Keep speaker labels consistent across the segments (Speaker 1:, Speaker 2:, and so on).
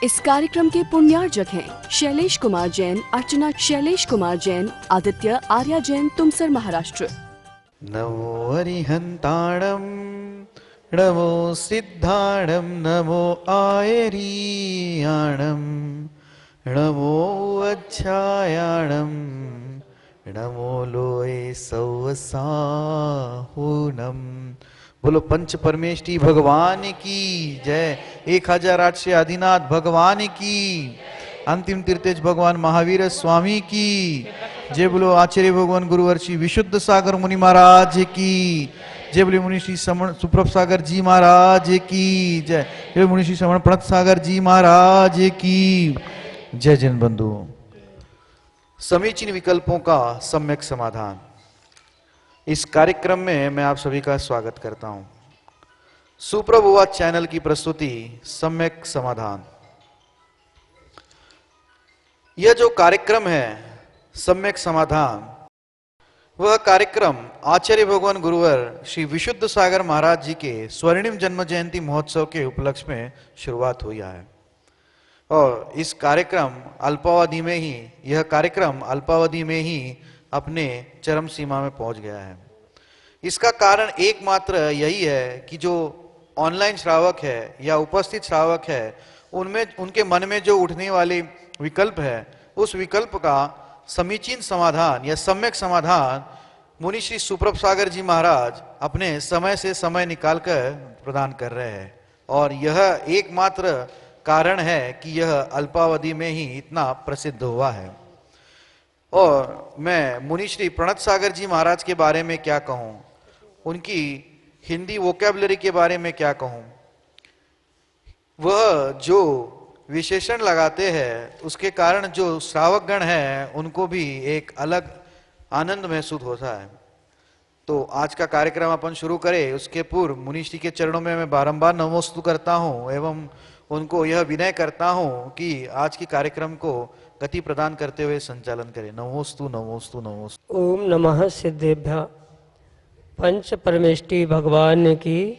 Speaker 1: इस कार्यक्रम के पुण्यार्जक हैं शैलेश कुमार जैन, अर्चना शैलेश कुमार जैन, आदित्य आर्या जैन, तुमसर, महाराष्ट्र।
Speaker 2: नमो अरिहंताणम, नमो सिद्धाणम, नमो आयरीयाणम, नमो अध्यायाणम, नमो लोए सौसाहुनम। बोलो पंच परमेष्टि भगवान की जय। 1008 से आदिनाथ भगवान की, अंतिम तीर्थेज भगवान महावीर स्वामी की जय। बोलो आचार्य भगवान गुरुवर श्री विशुद्ध सागर मुनि महाराज की जय। बोले मुनि श्री श्रवण सुप्रभ सागर जी महाराज की जय। जय मुनि श्री श्रवण प्रणत सागर जी महाराज की जय। जन बंधु, समीचीन विकल्पों का सम्यक समाधान, इस कार्यक्रम में मैं आप सभी का स्वागत करता हूं। सुप्रभुवाद चैनल की प्रस्तुति सम्यक समाधान। यह जो कार्यक्रम है सम्यक समाधान, वह कार्यक्रम आचार्य भगवान गुरुवर श्री विशुद्ध सागर महाराज जी के स्वर्णिम जन्म जयंती महोत्सव के उपलक्ष्य में शुरुआत हुई है और इस कार्यक्रम अल्पावधि में ही, यह कार्यक्रम अल्पावधि में ही अपने चरम सीमा में पहुंच गया है। इसका कारण एकमात्र यही है कि जो ऑनलाइन श्रावक है या उपस्थित श्रावक है, उनमें उनके मन में जो उठने वाले विकल्प है, उस विकल्प का समीचीन समाधान या सम्यक समाधान मुनि श्री सुप्रभ सागर जी महाराज अपने समय से समय निकालकर प्रदान कर रहे हैं और यह एकमात्र कारण है कि यह अल्पावधि में ही इतना प्रसिद्ध हुआ है। और मैं मुनि श्री प्रणत सागर जी महाराज के बारे में क्या कहूँ, उनकी हिंदी वोकैबुलरी के बारे में क्या कहूँ। वह जो विशेषण लगाते हैं उसके कारण जो श्रावकगण हैं उनको भी एक अलग आनंद महसूस होता है। तो आज का कार्यक्रम अपन शुरू करें उसके पूर्व मुनि श्री के चरणों में मैं बारंबार नमोस्तु करता हूँ एवं उनको यह विनय करता हूँ कि आज के कार्यक्रम को गति प्रदान करते हुए संचालन करें। नमोस्तु नमोस्तु नमोस्तु।
Speaker 3: ओम नमः सिद्धेभ्यः। पंच परमेष्टि भगवान की,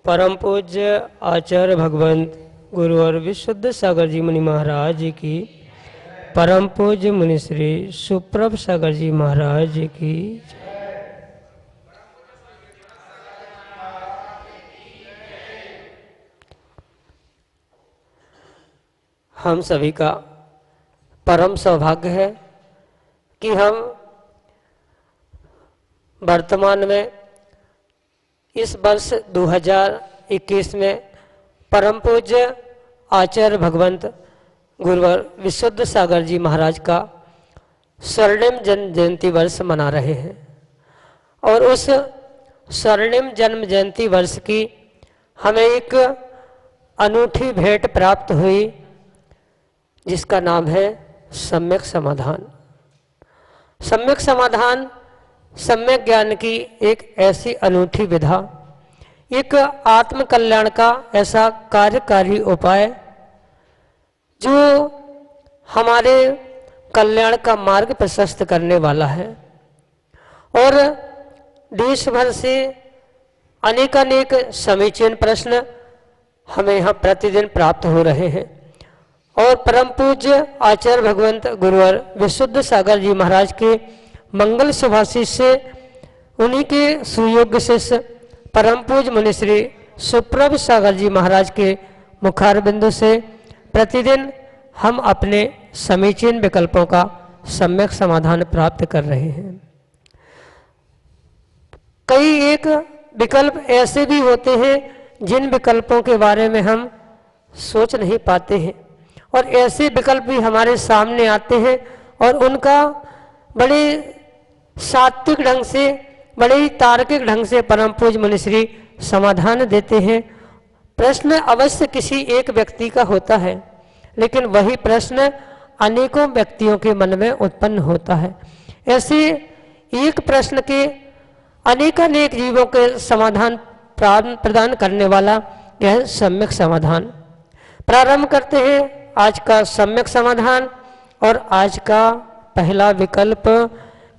Speaker 3: परम पूज्य आचार्य भगवंत गुरुवर विशुद्ध सागर जी मुनि महाराज की, परम पूज्य मुनि श्री सुप्रभ सागर जी महाराज की। हम सभी का परम सौभाग्य है कि हम वर्तमान में इस वर्ष 2021 में परम पूज्य आचार्य भगवंत गुरुवर विशुद्ध सागर जी महाराज का स्वर्णिम जन्म जयंती वर्ष मना रहे हैं और उस स्वर्णिम जन्म जयंती वर्ष की हमें एक अनूठी भेंट प्राप्त हुई जिसका नाम है सम्यक समाधान। सम्यक समाधान सम्यक ज्ञान की एक ऐसी अनूठी विधा, एक आत्म कल्याण का ऐसा कार्यकारी उपाय जो हमारे कल्याण का मार्ग प्रशस्त करने वाला है और देश भर से अनेकानेक समीचीन प्रश्न हमें यहाँ प्रतिदिन प्राप्त हो रहे हैं और परम पूज्य आचार्य भगवंत गुरुवर विशुद्ध सागर जी महाराज के मंगल सुभाषिष से, उन्हीं के सुयोग्य शिष्य परम पूज्य मुनि श्री सुप्रभ सागर जी महाराज के मुखार बिंदु से प्रतिदिन हम अपने समीचीन विकल्पों का सम्यक समाधान प्राप्त कर रहे हैं। कई एक विकल्प ऐसे भी होते हैं जिन विकल्पों के बारे में हम सोच नहीं पाते हैं और ऐसे विकल्प भी हमारे सामने आते हैं और उनका बड़े सात्विक ढंग से, बड़े ही तार्किक ढंग से परम पूज्य मुनि श्री समाधान देते हैं। प्रश्न अवश्य किसी एक व्यक्ति का होता है लेकिन वही प्रश्न अनेकों व्यक्तियों के मन में उत्पन्न होता है। ऐसे एक प्रश्न के अनेकानेक जीवों के समाधान प्रदान करने वाला यह सम्यक समाधान। प्रारंभ करते हैं आज का सम्यक समाधान और आज का पहला विकल्प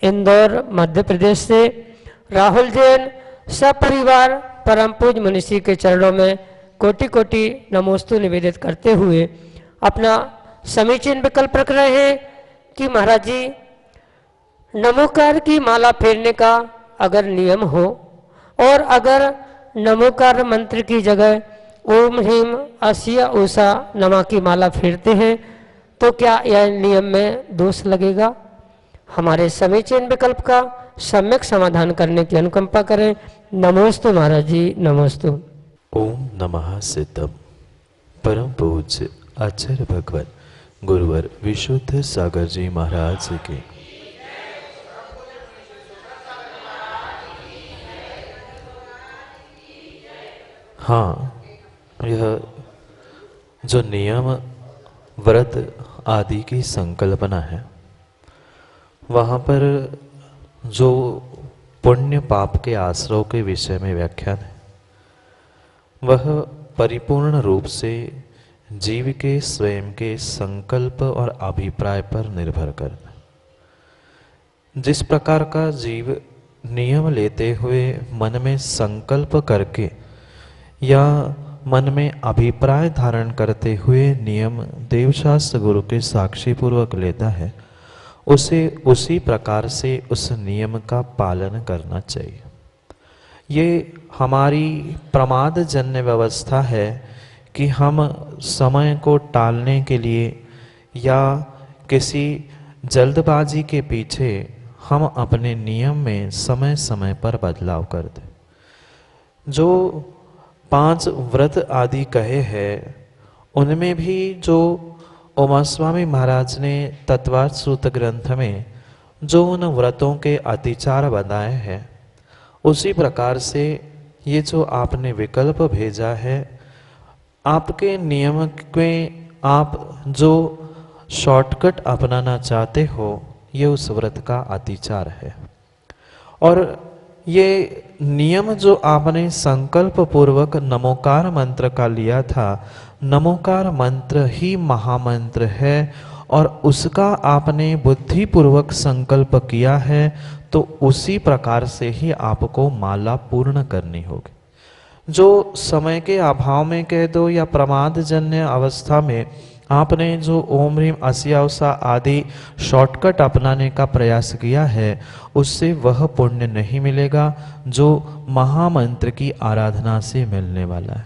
Speaker 3: इंदौर मध्य प्रदेश से राहुल जैन सपरिवार परम पूज्य मुनि श्री के चरणों में कोटि कोटि नमोस्तु निवेदित करते हुए अपना समीचीन विकल्प रख रहे हैं कि महाराज जी नमोकार की माला फेरने का अगर नियम हो और अगर नमोकार मंत्र की जगह ओम ह्रीम असिया उषा नमा की माला फेरते हैं तो क्या यह नियम में दोष लगेगा? हमारे समीचीन विकल्प का सम्यक समाधान करने की अनुकंपा करें। नमोस्तु महाराज जी, नमोस्तु।
Speaker 4: ओम नमः सिद्धम। परम पूज्य आचार्य भगवान गुरुवर विशुद्ध सागर जी महाराज के हाँ, यह जो नियम व्रत आदि की संकल्पना है, वहाँ पर जो पुण्य पाप के आश्रव के विषय में व्याख्यान है, वह परिपूर्ण रूप से जीव के स्वयं के संकल्प और अभिप्राय पर निर्भर करता है। जिस प्रकार का जीव नियम लेते हुए मन में संकल्प करके या मन में अभिप्राय धारण करते हुए नियम देवशास्त्र गुरु के साक्षी पूर्वक लेता है, उसे उसी प्रकार से उस नियम का पालन करना चाहिए। ये हमारी प्रमादजन्य व्यवस्था है कि हम समय को टालने के लिए या किसी जल्दबाजी के पीछे हम अपने नियम में समय समय पर बदलाव कर दें। जो 5 व्रत आदि कहे हैं, उनमें भी जो उमा स्वामी महाराज ने तत्वार्थ सूत ग्रंथ में जो उन व्रतों के अतिचार बताए हैं, उसी प्रकार से ये जो आपने विकल्प भेजा है, आपके नियम में आप जो शॉर्टकट अपनाना चाहते हो, ये उस व्रत का अतिचार है। और ये नियम जो आपने संकल्प पूर्वक नमोकार मंत्र का लिया था, नमोकार मंत्र ही महामंत्र है और उसका आपने बुद्धिपूर्वक संकल्प किया है, तो उसी प्रकार से ही आपको माला पूर्ण करनी होगी। जो समय के अभाव में कह दो या प्रमादजन्य अवस्था में आपने जो ओम ह्रीम असिया उषा आदि शॉर्टकट अपनाने का प्रयास किया है, उससे वह पुण्य नहीं मिलेगा जो महामंत्र की आराधना से मिलने वाला है।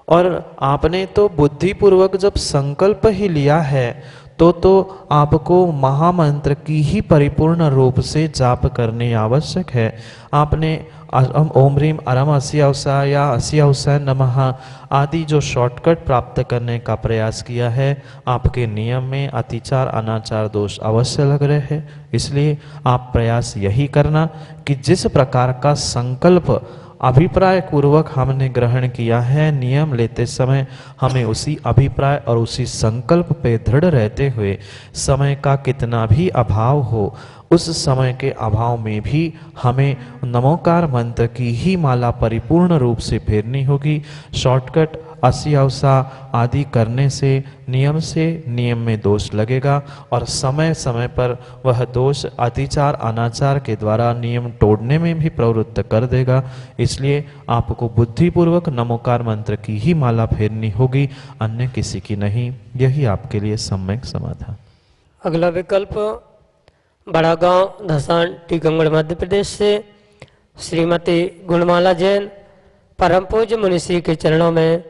Speaker 4: और आपने तो बुद्धिपूर्वक जब संकल्प ही लिया है, तो आपको महामंत्र की ही परिपूर्ण रूप से जाप करनी आवश्यक है। आपने ओम ह्रीम अरम असिया उषा या असिया उषा नमः आदि जो शॉर्टकट प्राप्त करने का प्रयास किया है, आपके नियम में अतिचार अनाचार दोष अवश्य लग रहे हैं। इसलिए आप प्रयास यही करना कि जिस प्रकार का संकल्प अभिप्राय पूर्वक हमने ग्रहण किया है, नियम लेते समय हमें उसी अभिप्राय और उसी संकल्प पे दृढ़ रहते हुए समय का कितना भी अभाव हो, उस समय के अभाव में भी हमें नमोकार मंत्र की ही माला परिपूर्ण रूप से फेरनी होगी। शॉर्टकट असिया उषा आदि करने से नियम में दोष लगेगा और समय समय पर वह दोष अतिचार अनाचार के द्वारा नियम तोड़ने में भी प्रवृत्त कर देगा। इसलिए आपको बुद्धिपूर्वक नमोकार मंत्र की ही माला फेरनी होगी, अन्य किसी की नहीं। यही आपके लिए सम्यक समाधान।
Speaker 3: अगला विकल्प बड़ा गांव धसान टीकमगढ़ मध्य प्रदेश से श्रीमती गुणमाला जैन परम पूज्य मुनिश्री के चरणों में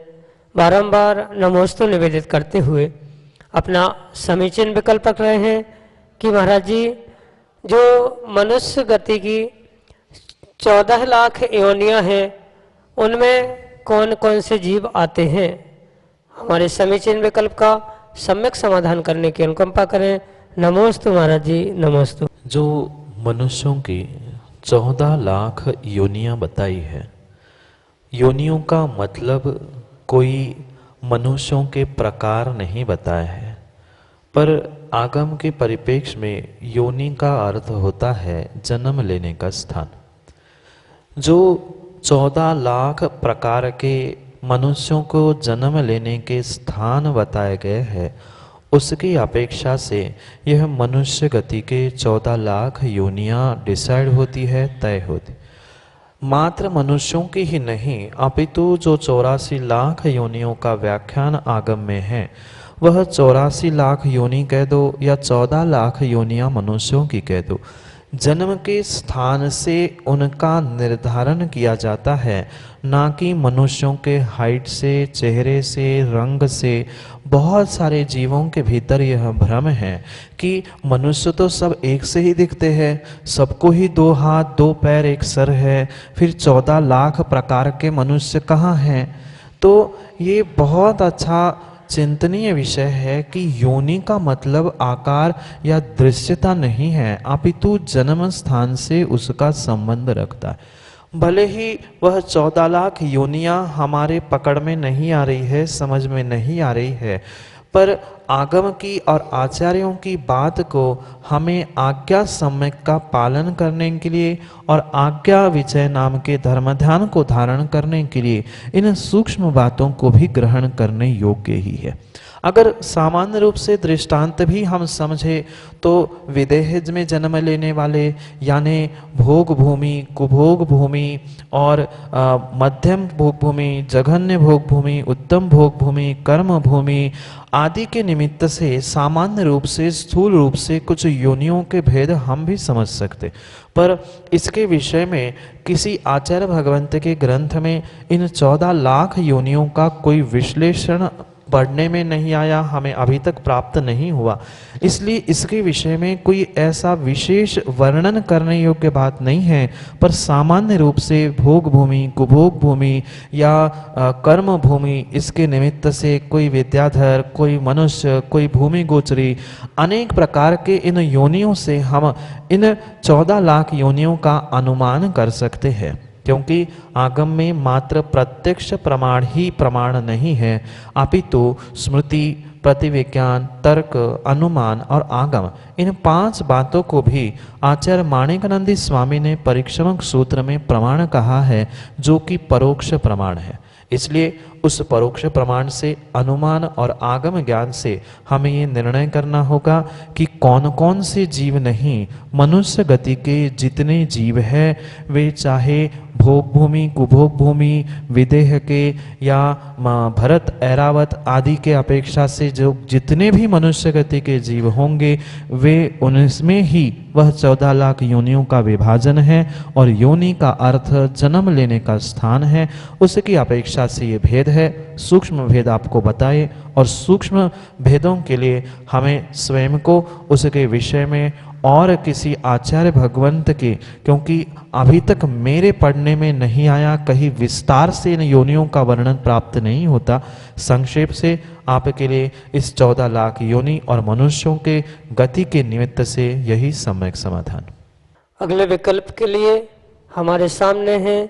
Speaker 3: बारंबार नमोस्तु निवेदित करते हुए अपना समीचीन विकल्प रख रहे हैं कि महाराज जी जो मनुष्य गति की 14 लाख योनियां हैं, उनमें कौन कौन से जीव आते हैं। हमारे समीचीन विकल्प का सम्यक समाधान करने की अनुकंपा करें। नमोस्तु महाराज जी, नमोस्तु।
Speaker 4: जो मनुष्यों की 14 लाख योनियां बताई है, योनियों का मतलब कोई मनुष्यों के प्रकार नहीं बताया है, पर आगम के परिप्रेक्ष्य में योनि का अर्थ होता है जन्म लेने का स्थान। जो 14 लाख प्रकार के मनुष्यों को जन्म लेने के स्थान बताए गए हैं, उसकी अपेक्षा से यह मनुष्य गति के 14 लाख योनियां डिसाइड होती है, तय होती। मात्र मनुष्यों की ही नहीं अपितु जो 84 लाख योनियों का व्याख्यान आगम में है, वह 84 लाख योनि कह दो या 14 लाख योनियां मनुष्यों की कह दो, जन्म के स्थान से उनका निर्धारण किया जाता है, ना कि मनुष्यों के हाइट से, चेहरे से, रंग से। बहुत सारे जीवों के भीतर यह भ्रम है कि मनुष्य तो सब एक से ही दिखते हैं, सबको ही 2 हाथ 2 पैर 1 सर है, फिर 14 लाख प्रकार के मनुष्य कहाँ हैं। तो ये बहुत अच्छा चिंतनीय विषय है कि योनि का मतलब आकार या दृश्यता नहीं है, अपितु जन्म स्थान से उसका संबंध रखता है। भले ही वह 14 लाख योनियां हमारे पकड़ में नहीं आ रही है, समझ में नहीं आ रही है, पर आगम की और आचार्यों की बात को हमें आज्ञा सम्यक का पालन करने के लिए और आज्ञा विजय नाम के धर्म ध्यान को धारण करने के लिए इन सूक्ष्म बातों को भी ग्रहण करने योग्य ही है। अगर सामान्य रूप से दृष्टांत भी हम समझे तो विदेहज में जन्म लेने वाले यानी भोग भूमि, कुभोग भूमि और मध्यम भोग भूमि, जघन्य भोग भूमि, उत्तम भोग भूमि, कर्म भूमि आदि के निमित्त से सामान्य रूप से स्थूल रूप से कुछ योनियों के भेद हम भी समझ सकते, पर इसके विषय में किसी आचार्य भगवंत के ग्रंथ में इन 14 लाख योनियों का कोई विश्लेषण पढ़ने में नहीं आया, हमें अभी तक प्राप्त नहीं हुआ। इसलिए इसके विषय में कोई ऐसा विशेष वर्णन करने योग्य बात नहीं है, पर सामान्य रूप से भोग भूमि, कुभोग भूमि या कर्म भूमि इसके निमित्त से कोई विद्याधर, कोई मनुष्य, कोई भूमि गोचरी, अनेक प्रकार के इन योनियों से हम इन 14 लाख योनियों का अनुमान कर सकते हैं, क्योंकि आगम में मात्र प्रत्यक्ष प्रमाण ही प्रमाण नहीं है, अपितु स्मृति, प्रतिविज्ञान, तर्क, अनुमान और आगम, इन 5 बातों को भी आचार्य माणिकानंदी स्वामी ने परिक्षमक सूत्र में प्रमाण कहा है, जो कि परोक्ष प्रमाण है। इसलिए उस परोक्ष प्रमाण से, अनुमान और आगम ज्ञान से हमें ये निर्णय करना होगा कि कौन कौन से जीव नहीं, मनुष्य गति के जितने जीव हैं वे चाहे भोग भूमि, कुभोग भूमि, विदेह के या भरत, ऐरावत आदि के अपेक्षा से जो जितने भी मनुष्य गति के जीव होंगे वे उनमें ही वह 14 लाख योनियों का विभाजन है, और योनि का अर्थ जन्म लेने का स्थान है। उसकी अपेक्षा से ये भेद है। सूक्ष्म भेद आपको बताए, और सूक्ष्म भेदों के लिए हमें स्वयं को उसके विषय में और किसी आचार्य भगवंत के, क्योंकि अभी तक मेरे पढ़ने में नहीं आया, कहीं विस्तार से इन योनियों का वर्णन प्राप्त नहीं होता। संक्षेप से आपके लिए इस 14 लाख योनि और मनुष्यों के गति के निमित्त से यही सम्यक समाधान।
Speaker 3: अगले विकल्प के लिए हमारे सामने हैं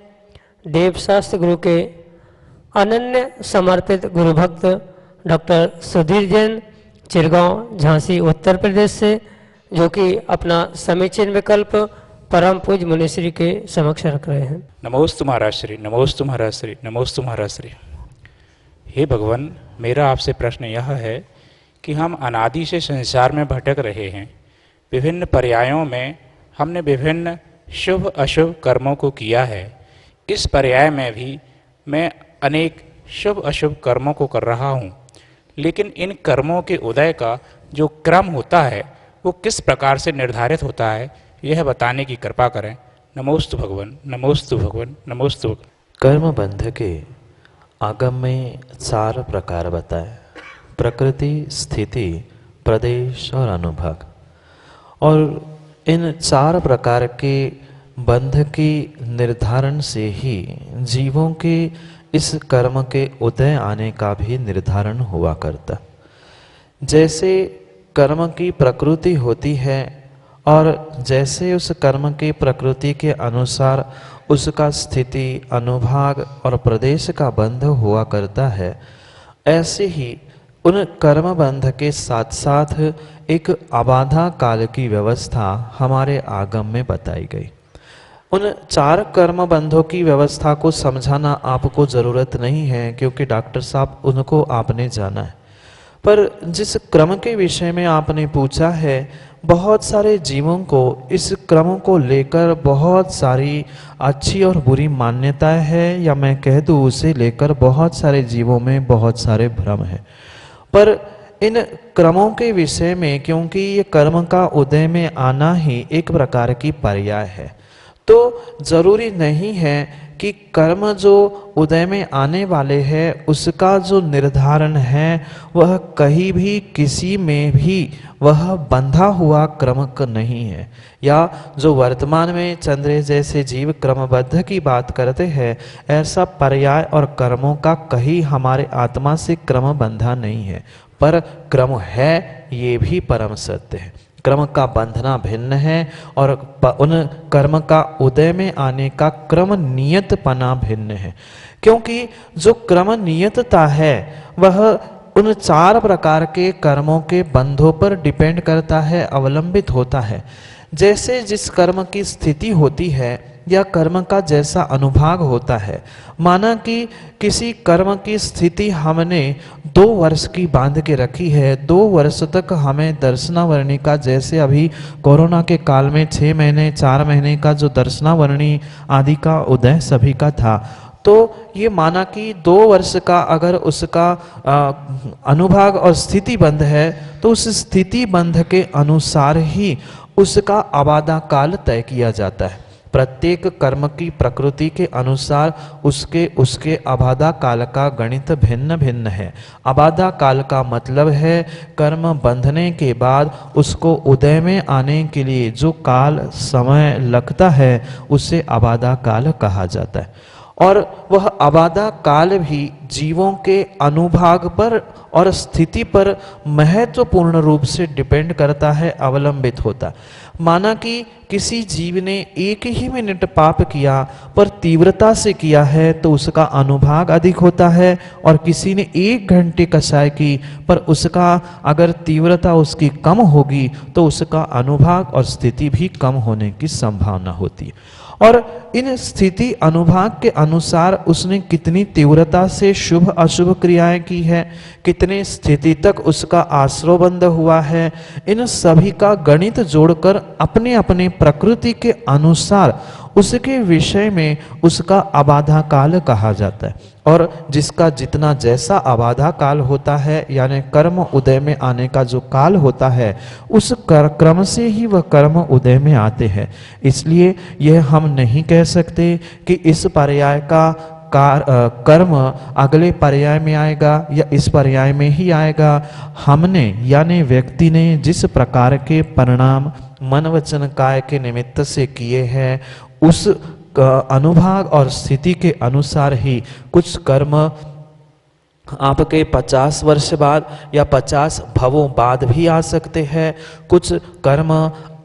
Speaker 3: देवशास्त्र गुरु के अनन्य समर्पित गुरु भक्त डॉक्टर सुधीर जैन, चिरगांव, झांसी, उत्तर प्रदेश से, जो कि अपना समीचीन विकल्प परम पूज मुनिश्री के समक्ष रख रहे हैं।
Speaker 5: नमोस्तु महाराज श्री, नमोस्तु महाराज श्री, नमोस्तु महाराज श्री। हे भगवान, मेरा आपसे प्रश्न यह है कि हम अनादि से संसार में भटक रहे हैं। विभिन्न पर्यायों में हमने विभिन्न शुभ अशुभ कर्मों को किया है। इस पर्याय में भी मैं अनेक शुभ अशुभ कर्मों को कर रहा हूँ, लेकिन इन कर्मों के उदय का जो क्रम होता है वो किस प्रकार से निर्धारित होता है, यह बताने की कृपा करें। नमोस्तु भगवान, नमोस्तु भगवान, नमोस्तु भगवान।
Speaker 4: कर्म बंध के आगम में 4 प्रकार बताए: प्रकृति, स्थिति, प्रदेश और अनुभाग। और इन 4 प्रकार के बंध के निर्धारण से ही जीवों के इस कर्म के उदय आने का भी निर्धारण हुआ करता। जैसे कर्म की प्रकृति होती है और जैसे उस कर्म की प्रकृति के अनुसार उसका स्थिति, अनुभाग और प्रदेश का बंध हुआ करता है, ऐसे ही उन कर्म बंध के साथ साथ एक अबाधा काल की व्यवस्था हमारे आगम में बताई गई। उन 4 कर्म बंधों की व्यवस्था को समझाना आपको ज़रूरत नहीं है, क्योंकि डॉक्टर साहब उनको आपने जाना है। पर जिस क्रम के विषय में आपने पूछा है, बहुत सारे जीवों को इस क्रम को लेकर बहुत सारी अच्छी और बुरी मान्यताएं है, या मैं कह दूँ उसे लेकर बहुत सारे जीवों में बहुत सारे भ्रम है। पर इन क्रमों के विषय में, क्योंकि ये कर्म का उदय में आना ही एक प्रकार की पर्याय है, तो जरूरी नहीं है कि कर्म जो उदय में आने वाले हैं उसका जो निर्धारण है वह कहीं भी किसी में भी वह बंधा हुआ क्रम नहीं है। या जो वर्तमान में चंद्र जैसे जीव क्रमबद्ध की बात करते हैं, ऐसा पर्याय और कर्मों का कहीं हमारे आत्मा से क्रम बंधा नहीं है। पर क्रम है ये भी परम सत्य है। क्रम का बंधना भिन्न है और उन कर्म का उदय में आने का क्रम नियतपना भिन्न है। क्योंकि जो क्रम नियतता है वह उन 4 प्रकार के कर्मों के बंधों पर डिपेंड करता है, अवलंबित होता है। जैसे जिस कर्म की स्थिति होती है या कर्म का जैसा अनुभाग होता है, माना कि किसी कर्म की स्थिति हमने 2 वर्ष की बांध के रखी है, 2 वर्ष तक हमें दर्शनावरणी का, जैसे अभी कोरोना के काल में 6 महीने 4 महीने का जो दर्शनावरणी आदि का उदय सभी का था, तो ये माना कि 2 वर्ष का अगर उसका अनुभाग और स्थिति बंध है तो उस स्थिति बंध के अनुसार ही उसका आबादा काल तय किया जाता है। प्रत्येक कर्म की प्रकृति के अनुसार उसके आबादा काल का गणित भिन्न भिन्न है। आबादा काल का मतलब है कर्म बंधने के बाद उसको उदय में आने के लिए जो काल समय लगता है उसे आबादा काल कहा जाता है। और वह आबादा काल भी जीवों के अनुभाग पर और स्थिति पर महत्वपूर्ण रूप से डिपेंड करता है, अवलंबित होता। माना कि किसी जीव ने 1 ही मिनट पाप किया पर तीव्रता से किया है तो उसका अनुभाग अधिक होता है, और किसी ने 1 घंटे कसाई की पर उसका अगर तीव्रता उसकी कम होगी तो उसका अनुभाग और स्थिति भी कम होने की संभावना होती है। और इन स्थिति अनुभाग के अनुसार उसने कितनी तीव्रता से शुभ अशुभ क्रियाएं की है, कितने स्थिति तक उसका आश्रयबंध हुआ है, इन सभी का गणित जोड़कर अपने अपने प्रकृति के अनुसार उसके विषय में उसका आबाधा काल कहा जाता है। और जिसका जितना जैसा आबाधा काल होता है, यानी कर्म उदय में आने का जो काल होता है, उस क्रम से ही वह कर्म उदय में आते हैं। इसलिए यह हम नहीं कह सकते कि इस पर्याय का कर्म अगले पर्याय में आएगा या इस पर्याय में ही आएगा। हमने यानी व्यक्ति ने जिस प्रकार के परिणाम मन वचन काय के निमित्त से किए हैं, उस अनुभाग और स्थिति के अनुसार ही कुछ कर्म आपके 50 वर्ष बाद या 50 भवों बाद भी आ सकते हैं, कुछ कर्म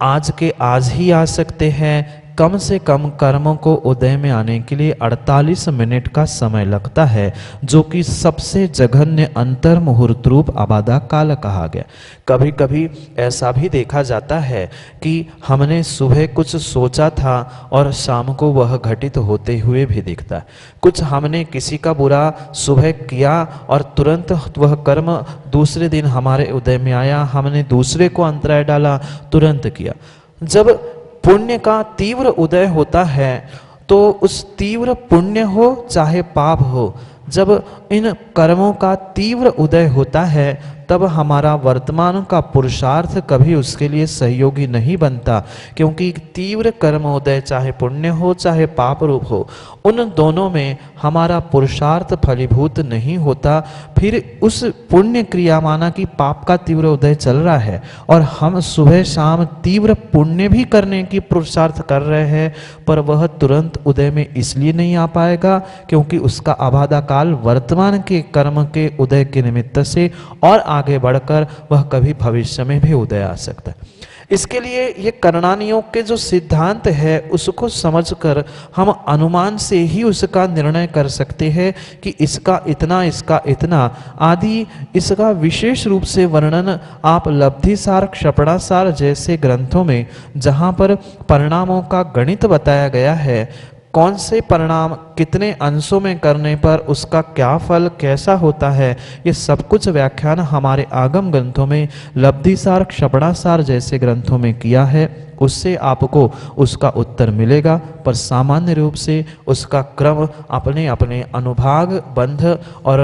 Speaker 4: आज के आज ही आ सकते हैं। कम से कम कर्मों को उदय में आने के लिए 48 मिनट का समय लगता है, जो कि सबसे जघन्य अंतर मुहूर्त रूप आबादा काल कहा गया। कभी कभी ऐसा भी देखा जाता है कि हमने सुबह कुछ सोचा था और शाम को वह घटित होते हुए भी दिखता है। कुछ हमने किसी का बुरा सुबह किया और तुरंत वह कर्म दूसरे दिन हमारे उदय में आया, हमने दूसरे को अंतराय डाला, तुरंत किया। जब पुण्य का तीव्र उदय होता है तो उस तीव्र पुण्य हो चाहे पाप हो, जब इन कर्मों का तीव्र उदय होता है तब हमारा वर्तमान का पुरुषार्थ कभी उसके लिए सहयोगी नहीं बनता, क्योंकि तीव्र कर्मोदय चाहे पुण्य हो चाहे पाप रूप हो, उन दोनों में हमारा पुरुषार्थ फलीभूत नहीं होता। फिर उस पुण्य क्रिया, माना कि पाप का तीव्र उदय चल रहा है और हम सुबह शाम तीव्र पुण्य भी करने की पुरुषार्थ कर रहे हैं, पर वह तुरंत उदय में इसलिए नहीं आ पाएगा क्योंकि उसका आबादा काल वर्तमान के कर्म के उदय के निमित्त से और आगे बढ़कर वह कभी भविष्य में भी उदय आ सकता है। इसके लिए ये कर्णानियोग के जो सिद्धांत है उसको समझकर हम अनुमान से ही उसका निर्णय कर सकते हैं कि इसका इतना आदि। इसका विशेष रूप से वर्णन आप लब्धिसार क्षपणासार जैसे ग्रंथों में, जहाँ पर परिणामों का गणित बताया गया है, कौन से परिणाम कितने अंशों में करने पर उसका क्या फल कैसा होता है, ये सब कुछ व्याख्यान हमारे आगम ग्रंथों में लब्धिसार क्षपणासार जैसे ग्रंथों में किया है। उससे आपको उसका उत्तर मिलेगा, पर सामान्य रूप से उसका क्रम अपने अपने अनुभाग बंध और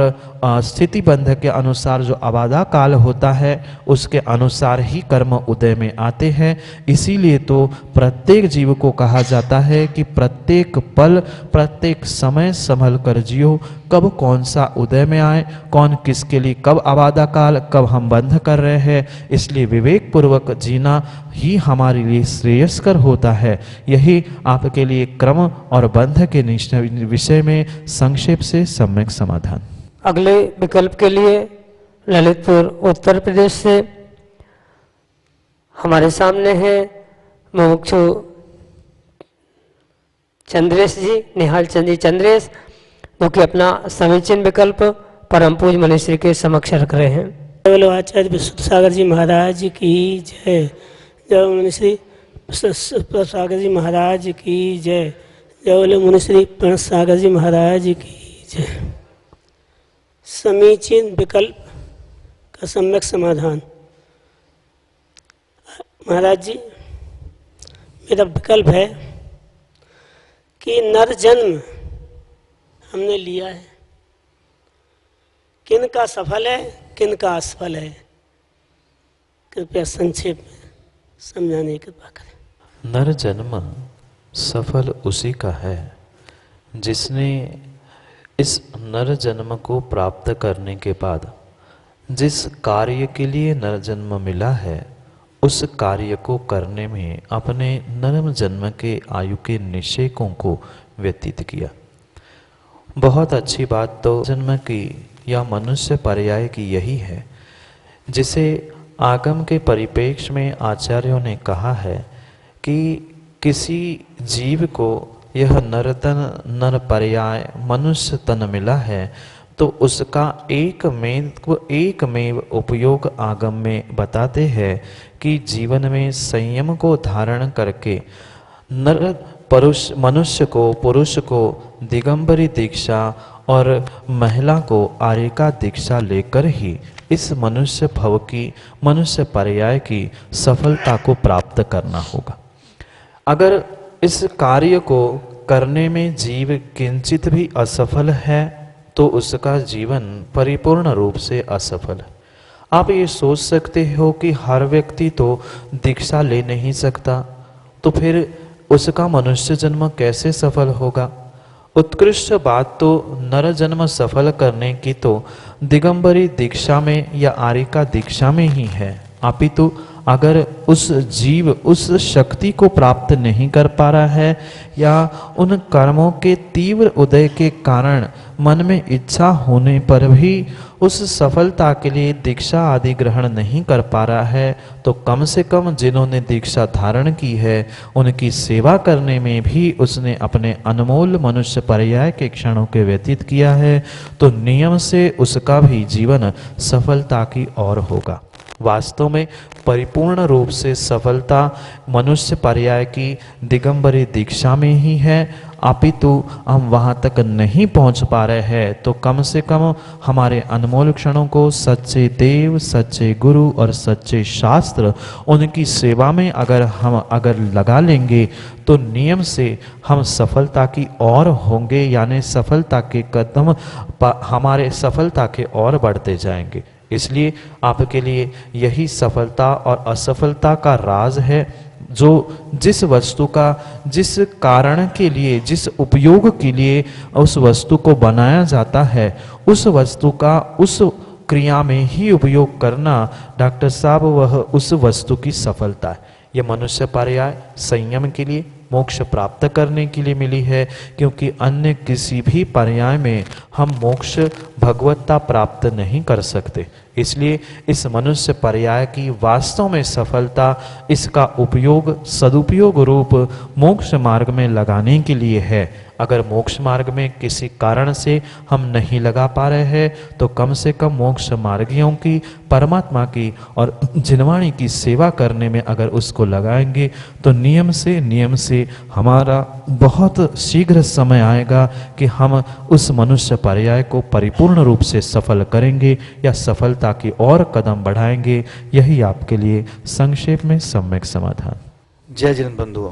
Speaker 4: स्थिति बंध के अनुसार जो अबाधा काल होता है उसके अनुसार ही कर्म उदय में आते हैं। इसीलिए तो प्रत्येक जीव को कहा जाता है कि प्रत्येक पल प्रत्येक समय संभल कर जियो, कब कौन सा उदय में आए, कौन किसके लिए कब अबाधा काल, कब हम बंध कर रहे हैं। इसलिए विवेक पूर्वक जीना ही हमारे लिए श्रेयस्कर होता है। यही आपके लिए क्रम और बंध के विषय में संक्षेप से सम्यक समाधान।
Speaker 3: अगले विकल्प के लिए ललितपुर उत्तर प्रदेश से हमारे सामने हैं मुमुक्षु चंद्रेश जी, निहाल चंद जी चंद्रेश, जो कि अपना समीचीन विकल्प परम पूज मनीश्री के समक्ष रख रहे हैं।
Speaker 6: बोलो आचार्य विशुद्ध सागर जी महाराज की जय। जय मनीश्री सागर जी महाराज की जय। जय बोले मनीश्री प्रणत सागर जी महाराज की जय। समीचीन विकल्प का सम्यक समाधान। महाराज जी, मेरा विकल्प है कि नर जन्म हमने लिया है, किन का सफल है किन का असफल है, कृपया संक्षेप में समझाने की कृपा करें।
Speaker 4: नर जन्म सफल उसी का है जिसने इस नर जन्म को प्राप्त करने के बाद जिस कार्य के लिए नर जन्म मिला है उस कार्य को करने में अपने नर जन्म के आयु के निषेकों को व्यतीत किया। बहुत अच्छी बात तो जन्म की या मनुष्य पर्याय की यही है, जिसे आगम के परिप्रेक्ष्य में आचार्यों ने कहा है कि किसी जीव को यह नरतन नर पर्याय मनुष्य तन मिला है तो उसका एकमेव उपयोग आगम में बताते हैं कि जीवन में संयम को धारण करके मनुष्य को पुरुष को दिगंबरी दीक्षा और महिला को आर्यिका दीक्षा लेकर ही इस मनुष्य भव की मनुष्य पर्याय की सफलता को प्राप्त करना होगा। अगर इस कार्य को करने में जीव किंचित भी असफल है तो उसका जीवन परिपूर्ण रूप से असफल है। आप ये सोच सकते हो कि हर व्यक्ति तो दीक्षा ले नहीं सकता, तो फिर उसका मनुष्य जन्म कैसे सफल होगा। उत्कृष्ट बात तो नर जन्म सफल करने की तो दिगंबरी दीक्षा में या आर्यिका दीक्षा में ही है, अपितु अगर उस जीव उस शक्ति को प्राप्त नहीं कर पा रहा है या उन कर्मों के तीव्र उदय के कारण मन में इच्छा होने पर भी उस सफलता के लिए दीक्षा आदि ग्रहण नहीं कर पा रहा है, तो कम से कम जिन्होंने दीक्षा धारण की है उनकी सेवा करने में भी उसने अपने अनमोल मनुष्य पर्याय के क्षणों के व्यतीत किया है, तो नियम से उसका भी जीवन सफलता की ओर होगा। वास्तव में परिपूर्ण रूप से सफलता मनुष्य पर्याय की दिगंबरी दीक्षा में ही है, अपितु हम वहाँ तक नहीं पहुँच पा रहे हैं तो कम से कम हमारे अनमोल क्षणों को सच्चे देव, सच्चे गुरु और सच्चे शास्त्र उनकी सेवा में अगर लगा लेंगे तो नियम से हम सफलता की ओर होंगे, यानी सफलता के कदम हमारे सफलता के ओर बढ़ते जाएंगे। इसलिए आपके लिए यही सफलता और असफलता का राज है, जो जिस वस्तु का जिस कारण के लिए जिस उपयोग के लिए उस वस्तु को बनाया जाता है उस वस्तु का उस क्रिया में ही उपयोग करना डॉक्टर साहब वह उस वस्तु की सफलता है। यह मनुष्य पर्याय संयम के लिए मोक्ष प्राप्त करने के लिए मिली है, क्योंकि अन्य किसी भी पर्याय में हम मोक्ष भगवत्ता प्राप्त नहीं कर सकते। इसलिए इस मनुष्य पर्याय की वास्तव में सफलता इसका उपयोग सदुपयोग रूप मोक्ष मार्ग में लगाने के लिए है। अगर मोक्ष मार्ग में किसी कारण से हम नहीं लगा पा रहे हैं तो कम से कम मोक्ष मार्गियों की, परमात्मा की और जिनवाणी की सेवा करने में अगर उसको लगाएंगे तो नियम से हमारा बहुत शीघ्र समय आएगा कि हम उस मनुष्य पर्याय को परिपूर्ण रूप से सफल करेंगे या सफलता की और कदम बढ़ाएंगे। यही आपके लिए संक्षेप में सम्यक समाधान।
Speaker 2: जय जिन बंधुओं,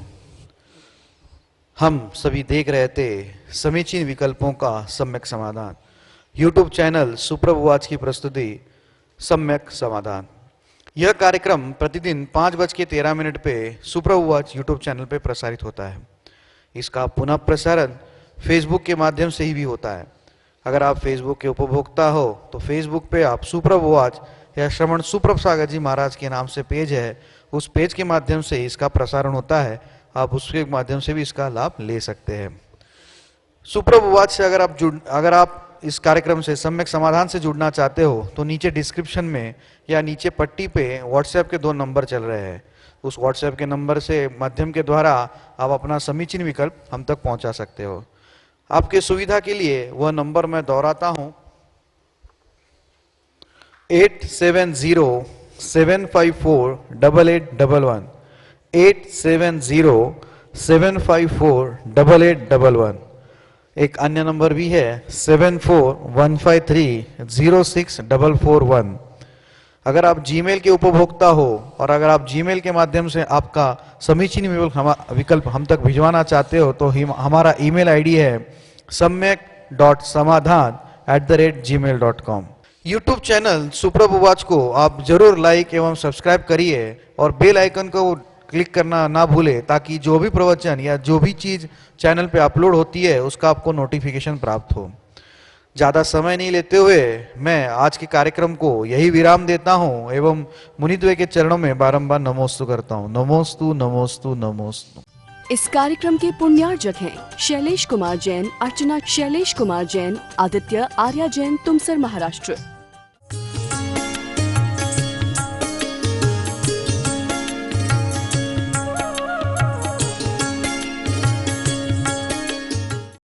Speaker 2: हम सभी देख रहे थे समीचीन विकल्पों का सम्यक समाधान। YouTube चैनल सुप्रभुवाच की प्रस्तुति सम्यक समाधान। यह कार्यक्रम प्रतिदिन 5:13 पे सुप्रभुवाच YouTube चैनल पे प्रसारित होता है। इसका पुनः प्रसारण फेसबुक के माध्यम से ही भी होता है। अगर आप फेसबुक के उपभोक्ता हो तो फेसबुक पे आप सुप्रभुवाच या श्रवण सुप्रभ सागर जी महाराज के नाम से पेज है, उस पेज के माध्यम से इसका प्रसारण होता है। आप उसके माध्यम से भी इसका लाभ ले सकते हैं। सुप्रभुवाच से अगर आप इस कार्यक्रम से सम्यक समाधान से जुड़ना चाहते हो तो नीचे डिस्क्रिप्शन में या नीचे पट्टी पे व्हाट्सएप के 2 नंबर चल रहे हैं। उस व्हाट्सएप के नंबर से माध्यम के द्वारा आप अपना समीचीन विकल्प हम तक पहुंचा सकते हो। आपके सुविधा के लिए वह नंबर मैं दोहराता हूं, 870-754-8811, 870-754-8811। एक अन्य नंबर भी है 7415306441। अगर आप जीमेल के उपभोक्ता हो और अगर आप जीमेल के माध्यम से आपका समीचीन विकल्प हम तक भिजवाना चाहते हो तो हमारा ईमेल आईडी है samyak.samadhan@gmail.com। यूट्यूब चैनल सुप्रभुवाच को आप जरूर लाइक एवं सब्सक्राइब करिए और बेल आइकन को क्लिक करना ना भूले ताकि जो भी प्रवचन या जो भी चीज चैनल पे अपलोड होती है उसका आपको नोटिफिकेशन प्राप्त हो। ज्यादा समय नहीं लेते हुए मैं आज के कार्यक्रम को यही विराम देता हूं एवं मुनिद्वय के चरणों में बारंबार नमोस्तु करता हूं। नमोस्तु नमोस्तु नमोस्तु।
Speaker 1: इस कार्यक्रम के पुण्यार्जक हैं शैलेश कुमार जैन, अर्चना शैलेश कुमार जैन, आदित्य आर्या जैन, तुमसर महाराष्ट्र।